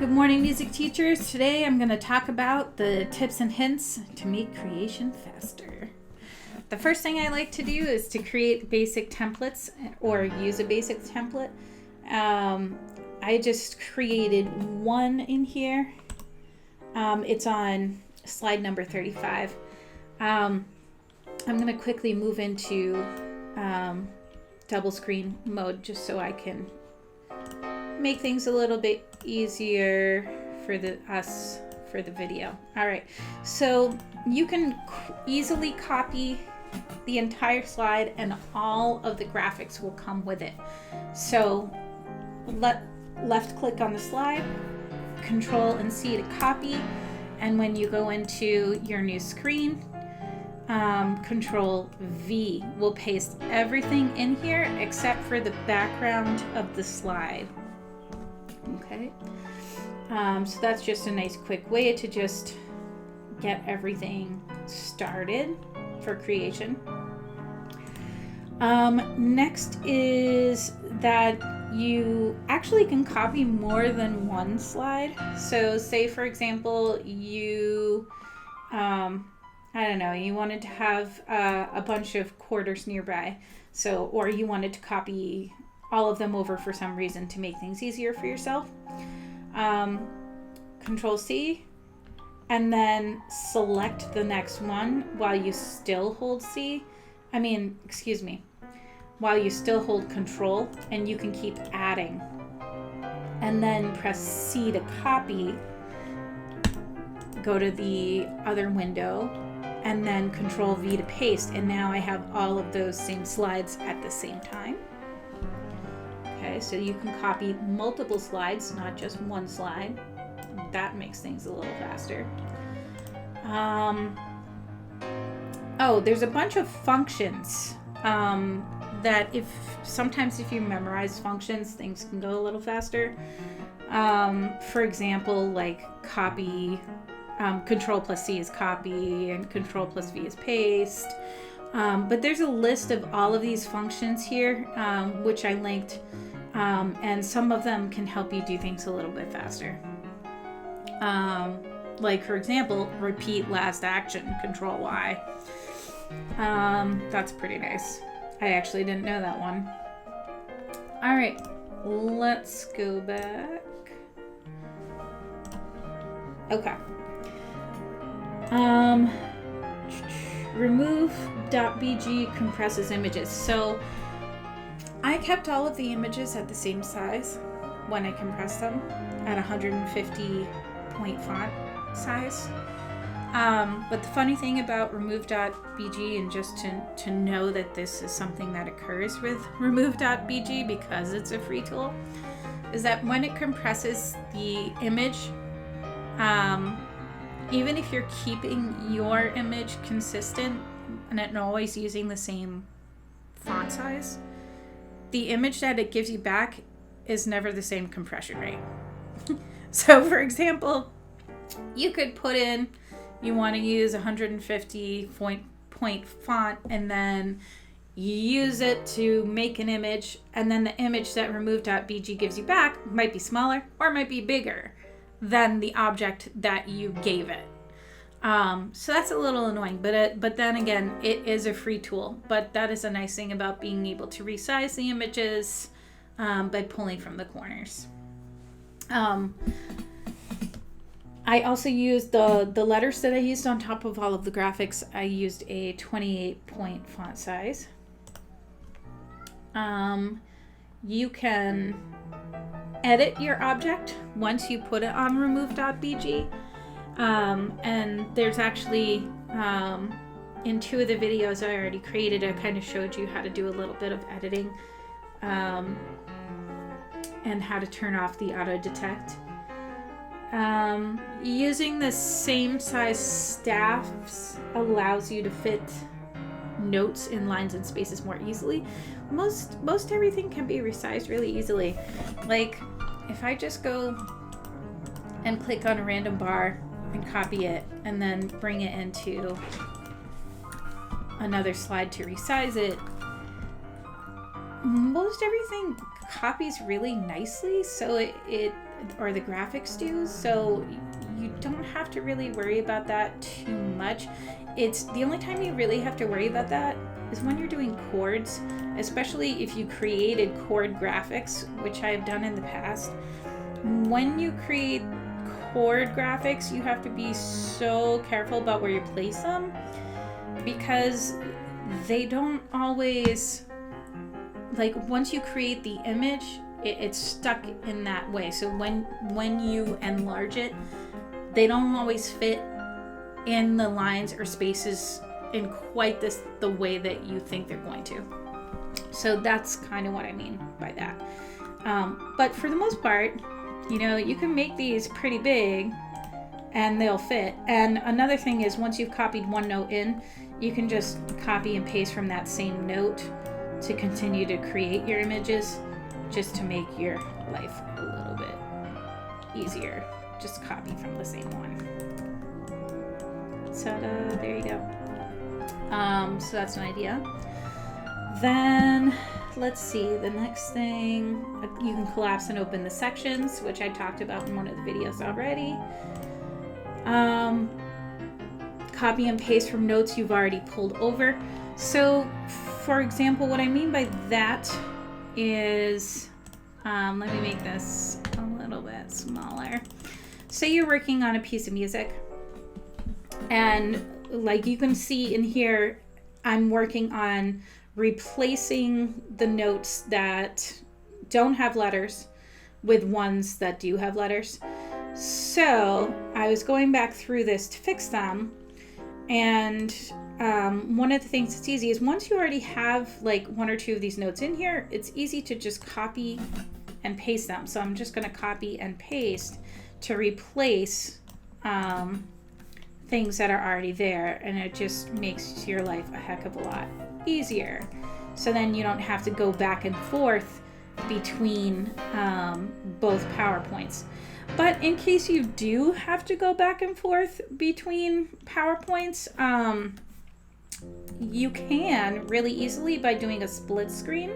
Good morning, music teachers. Today I'm going to talk about the tips and hints to make creation faster. The first thing I like to do is to create basic templates or use a basic template. I just created one in here. It's on slide number 35. I'm going to quickly move into double screen mode just so I can make things a little bit easier for the video. All right, so you can easily copy the entire slide and all of the graphics will come with it. So left click on the slide, Control and C to copy, and when you go into your new screen, Control V will paste everything in here except for the background of the slide. Okay, so that's just a nice quick way to just get everything started for creation. Next is that you actually can copy more than one slide. So say for example you I don't know, you wanted to have a bunch of quarters nearby, or you wanted to copy all of them over for some reason to make things easier for yourself. Control C and then select the next one while you still hold while you still hold Control, and you can keep adding, and then press C to copy, go to the other window, and then Control V to paste, and now I have all of those same slides at the same time. Okay, so you can copy multiple slides, not just one slide. That makes things a little faster. There's a bunch of functions that sometimes if you memorize functions, things can go a little faster. For example, like copy, Control plus C is copy and Control plus V is paste. But there's a list of all of these functions here, which I linked. And some of them can help you do things a little bit faster. Like for example, repeat last action, Control Y. That's pretty nice. I actually didn't know that one. All right, let's go back. Okay. Remove.bg compresses images. So I kept all of the images at the same size when I compressed them at 150 point font size. But the funny thing about remove.bg, and just to know that this is something that occurs with remove.bg because it's a free tool, is that when it compresses the image, even if you're keeping your image consistent and always using the same font size, the image that it gives you back is never the same compression rate. So for example, you could put in, you want to use 150 point font, and then you use it to make an image, and then the image that remove.bg gives you back might be smaller or might be bigger than the object that you gave it. So that's a little annoying, but then again, it is a free tool. But that is a nice thing about being able to resize the images by pulling from the corners. I also used the letters that I used on top of all of the graphics. I used a 28 point font size. You can edit your object once you put it on remove.bg. And there's actually, in two of the videos I already created, I kind of showed you how to do a little bit of editing, and how to turn off the auto detect. Using the same size staffs allows you to fit notes in lines and spaces more easily. Most everything can be resized really easily. Like if I just go and click on a random bar and copy it and then bring it into another slide to resize it, most everything copies really nicely, so or the graphics do, so you don't have to really worry about that too much. It's the only time you really have to worry about that is when you're doing chords, especially if you created chord graphics, which I've done in the past. When you create chord graphics, you have to be so careful about where you place them, because they don't always, like, once you create the image, it's stuck in that way. So when you enlarge it, they don't always fit in the lines or spaces in quite the way that you think they're going to. So that's kind of what I mean by that. But for the most part, you know, you can make these pretty big and they'll fit. And another thing is, once you've copied one note in, you can just copy and paste from that same note to continue to create your images, just to make your life a little bit easier. Just copy from the same one. So there you go. So that's an idea. Then let's see, the next thing, you can collapse and open the sections, which I talked about in one of the videos already. Copy and paste from notes you've already pulled over. So for example, what I mean by that is, let me make this a little bit smaller. Say you're working on a piece of music, and like you can see in here, I'm working on replacing the notes that don't have letters with ones that do have letters. So I was going back through this to fix them, and one of the things that's easy is, once you already have like one or two of these notes in here, it's easy to just copy and paste them. So I'm just going to copy and paste to replace things that are already there, and it just makes your life a heck of a lot easier. So then you don't have to go back and forth between both PowerPoints. But in case you do have to go back and forth between PowerPoints, you can really easily by doing a split screen.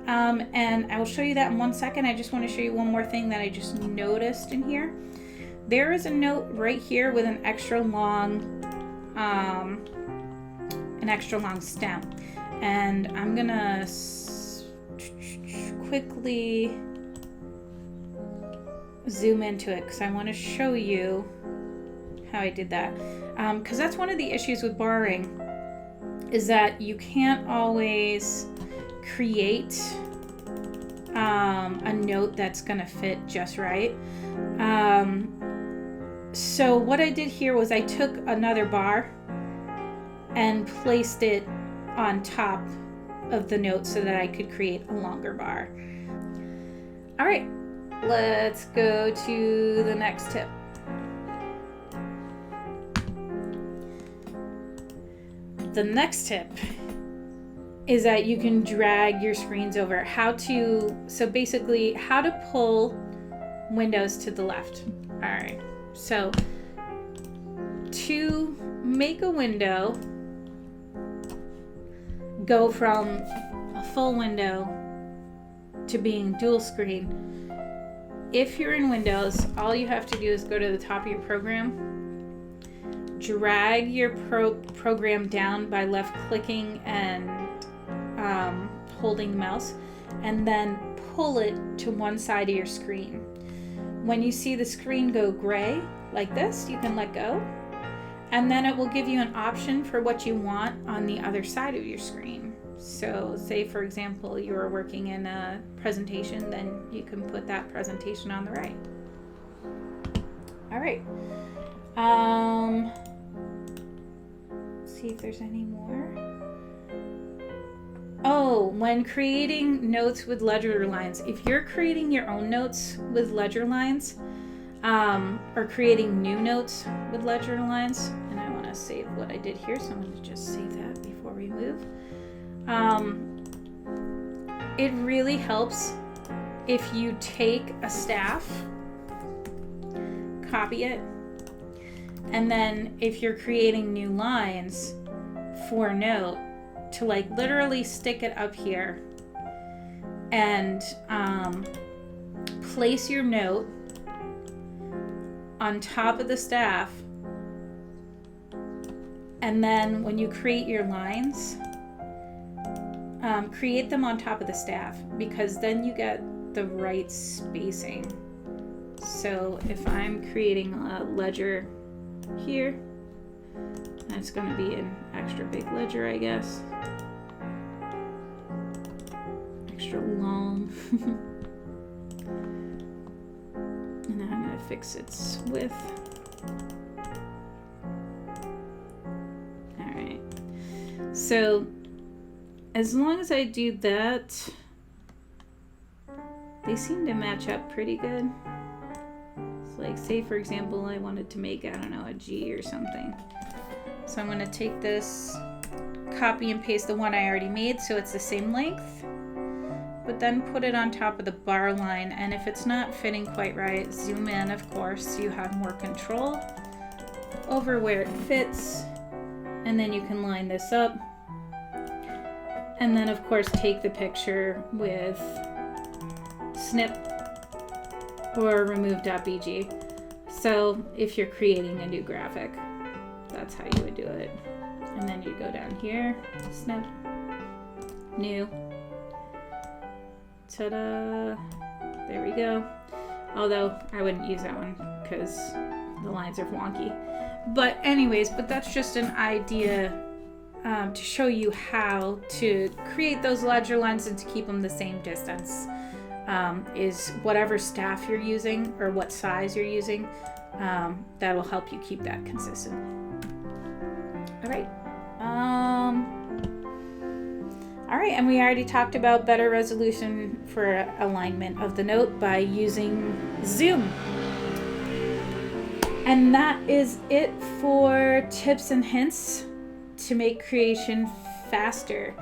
And I will show you that in 1 second. I just want to show you one more thing that I just noticed in here. There is a note right here with an extra long stem, and I'm gonna quickly zoom into it because I want to show you how I did that. Because that's one of the issues with borrowing, is that you can't always create a note that's gonna fit just right. So what I did here was I took another bar and placed it on top of the note so that I could create a longer bar. All right, let's go to the next tip. The next tip is that you can drag your screens over. So basically how to pull windows to the left. All right, so to make a window go from a full window to being dual screen, if you're in Windows, all you have to do is go to the top of your program, drag your program down by left clicking and holding the mouse, and then pull it to one side of your screen. When you see the screen go gray like this, you can let go, and then it will give you an option for what you want on the other side of your screen. So say, for example, you are working in a presentation, then you can put that presentation on the right. All right. Let's see if there's any more. Oh, when creating notes with ledger lines, if you're creating your own notes with ledger lines, or creating new notes with ledger lines, and I want to save what I did here, so I'm going to just save that before we move. It really helps if you take a staff, copy it, and then if you're creating new lines for a note, to like literally stick it up here and place your note on top of the staff. And then when you create your lines, create them on top of the staff, because then you get the right spacing. So if I'm creating a ledger here, that's going to be an extra big ledger, I guess. Extra long. And then I'm going to fix its width. All right. So as long as I do that, they seem to match up pretty good. So like, say for example, I wanted to make, I don't know, a G or something. So I'm going to take this, copy and paste the one I already made so it's the same length, but then put it on top of the bar line. And if it's not fitting quite right, zoom in, of course, so you have more control over where it fits. And then you can line this up. And then of course take the picture with snip or remove.bg. So if you're creating a new graphic, that's how you would do it. And then you go down here, snip, new, ta-da, there we go. Although I wouldn't use that one because the lines are wonky. But anyways, that's just an idea to show you how to create those ledger lines and to keep them the same distance. Is whatever staff you're using or what size you're using, that will help you keep that consistent. All right. All right, and we already talked about better resolution for alignment of the note by using Zoom. And that is it for tips and hints to make creation faster.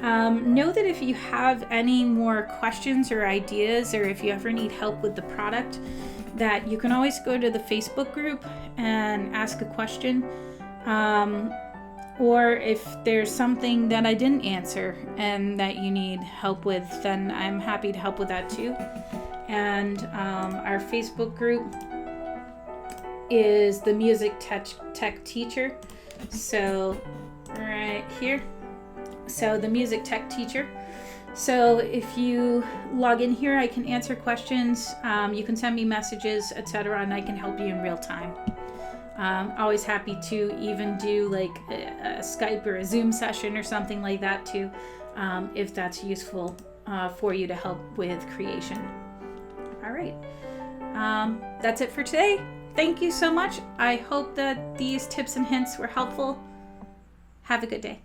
Know that if you have any more questions or ideas, or if you ever need help with the product, that you can always go to the Facebook group and ask a question. Or if there's something that I didn't answer and that you need help with, then I'm happy to help with that too. And our Facebook group is the Music Tech Teacher. So right here. So the Music Tech Teacher. So if you log in here, I can answer questions. You can send me messages, etc., and I can help you in real time. Always happy to even do like a Skype or a Zoom session or something like that too, if that's useful for you to help with creation. All right. That's it for today. Thank you so much. I hope that these tips and hints were helpful. Have a good day.